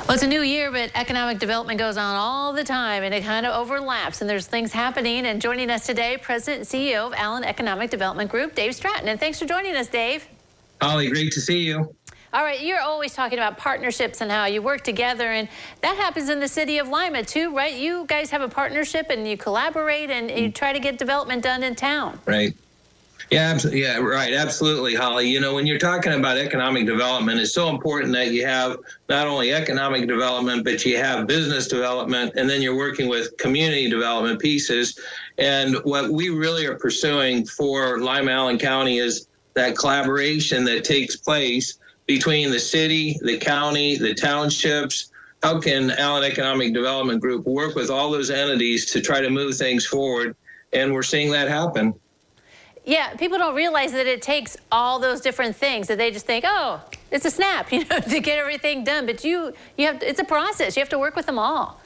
Well, it's a new year, but economic development goes on all the time, and it kind of overlaps, and there's things happening. And joining us today, President and CEO of Allen Economic Development Group, Dave Stratton. And thanks for joining us, Dave. Holly, great to see you. All right, you're always talking about partnerships and how you work together, and that happens in the city of Lima, too, right? You guys have a partnership, and you collaborate, and you try to get development done in town. Right. Yeah, right. Absolutely, Holly. You know, when you're talking about economic development, it's so important that you have not only economic development, but you have business development, and then you're working with community development pieces. And what we really are pursuing for Lima Allen County is that collaboration that takes place between the city, the county, the townships. How can Allen Economic Development Group work with all those entities to try to move things forward? And we're seeing that happen. Yeah, people don't realize that it takes all those different things, that they just think, oh, it's a snap, you know, to get everything done. But you have, it's a process. You have to work with them all.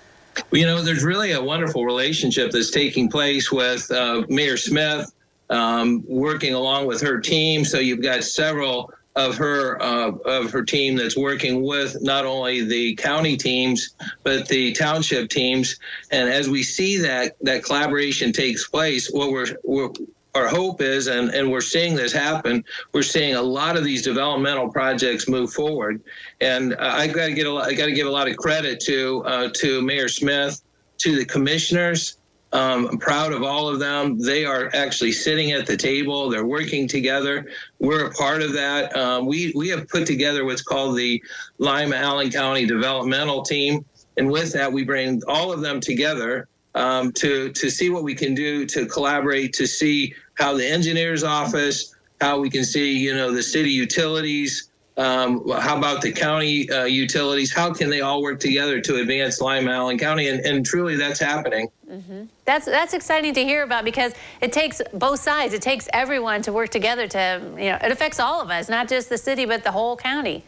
You know, there's really a wonderful relationship that's taking place with Mayor Smith, working along with her team. So you've got several of her team that's working with not only the county teams, but the township teams. And as we see that collaboration takes place, what our hope is, and we're seeing this happen, we're seeing a lot of these developmental projects move forward. And I got to give a lot of credit to Mayor Smith, to the commissioners. I'm proud of all of them. They are actually sitting at the table. They're working together. We're a part of that. We have put together what's called the Lima Allen County Developmental Team. And with that, we bring all of them together to see what we can do to collaborate, to see how the engineer's office, how we can see, you know, the city utilities, how about the county utilities, how can they all work together to advance Lima Allen County? And truly that's happening. Mm-hmm. That's exciting to hear about, because it takes both sides. It takes everyone to work together to, you know, it affects all of us, not just the city, but the whole county.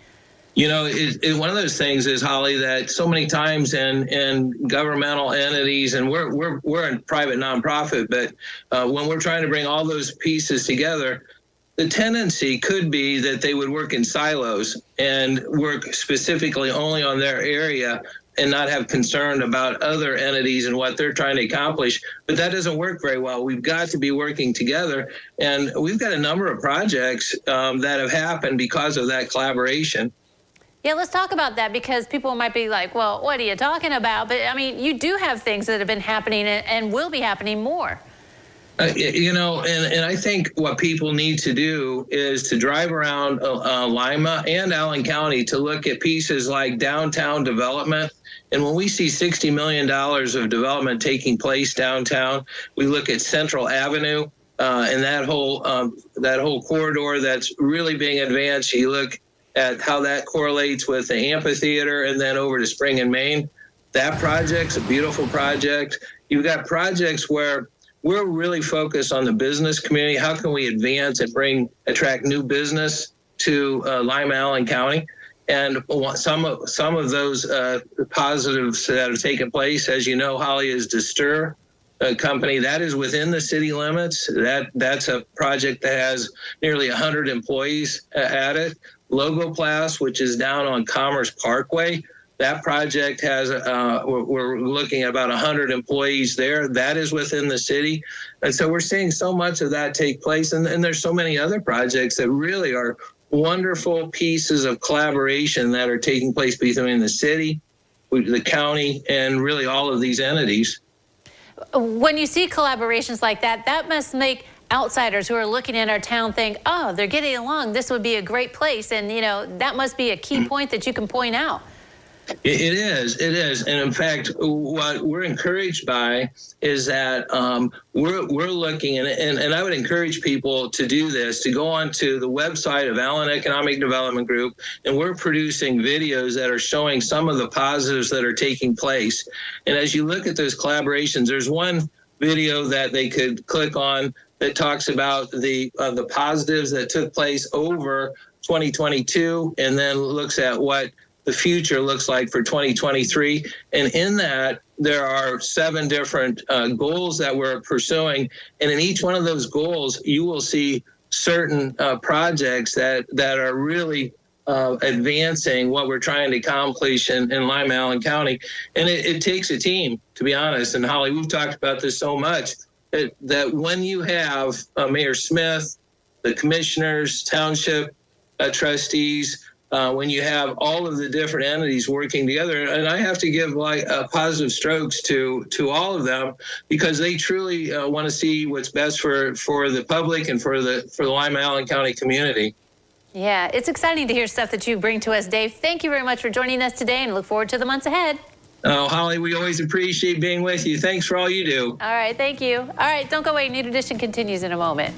You know, one of those things is, Holly, that so many times in governmental entities, and we're a private nonprofit, but when we're trying to bring all those pieces together, the tendency could be that they would work in silos and work specifically only on their area and not have concern about other entities and what they're trying to accomplish. But that doesn't work very well. We've got to be working together. And we've got a number of projects that have happened because of that collaboration. Yeah, let's talk about that, because people might be like, well, what are you talking about? But, I mean, you do have things that have been happening and will be happening more. You know, and I think what people need to do is to drive around Lima and Allen County to look at pieces like downtown development. And when we see $60 million of development taking place downtown, we look at Central Avenue and that whole corridor that's really being advanced. You look at how that correlates with the amphitheater and then over to Spring and Main. That project's a beautiful project. You've got projects where we're really focused on the business community. How can we advance and attract new business to Lima Allen County? And some of those positives that have taken place, as you know, Holly, is Distur, a company that is within the city limits. That's a project that has nearly 100 employees at it. Logoplast, which is down on Commerce Parkway, that project has, we're looking at about 100 employees there. That is within the city. And so we're seeing so much of that take place. And there's so many other projects that really are wonderful pieces of collaboration that are taking place between the city, the county, and really all of these entities. When you see collaborations like that, that must make outsiders who are looking at our town think, oh, they're getting along. This would be a great place. And, you know, that must be a key point that you can point out. It is. And in fact, what we're encouraged by is that we're looking, and I would encourage people to do this, to go onto the website of Allen Economic Development Group, and we're producing videos that are showing some of the positives that are taking place. And as you look at those collaborations, there's one video that they could click on that talks about the positives that took place over 2022, and then looks at what the future looks like for 2023. And in that, there are 7 different goals that we're pursuing. And in each one of those goals, you will see certain projects that are really advancing what we're trying to accomplish in Lima, Allen County. And it takes a team, to be honest. And Holly, we've talked about this so much that when you have Mayor Smith, the commissioners, township trustees, when you have all of the different entities working together, and I have to give positive strokes to all of them, because they truly want to see what's best for the public and for the Lima Allen County community. Yeah, it's exciting to hear stuff that you bring to us, Dave. Thank you very much for joining us today, and look forward to the months ahead. Oh, Holly, we always appreciate being with you. Thanks for all you do. All right, thank you. All right, don't go away. New Edition continues in a moment.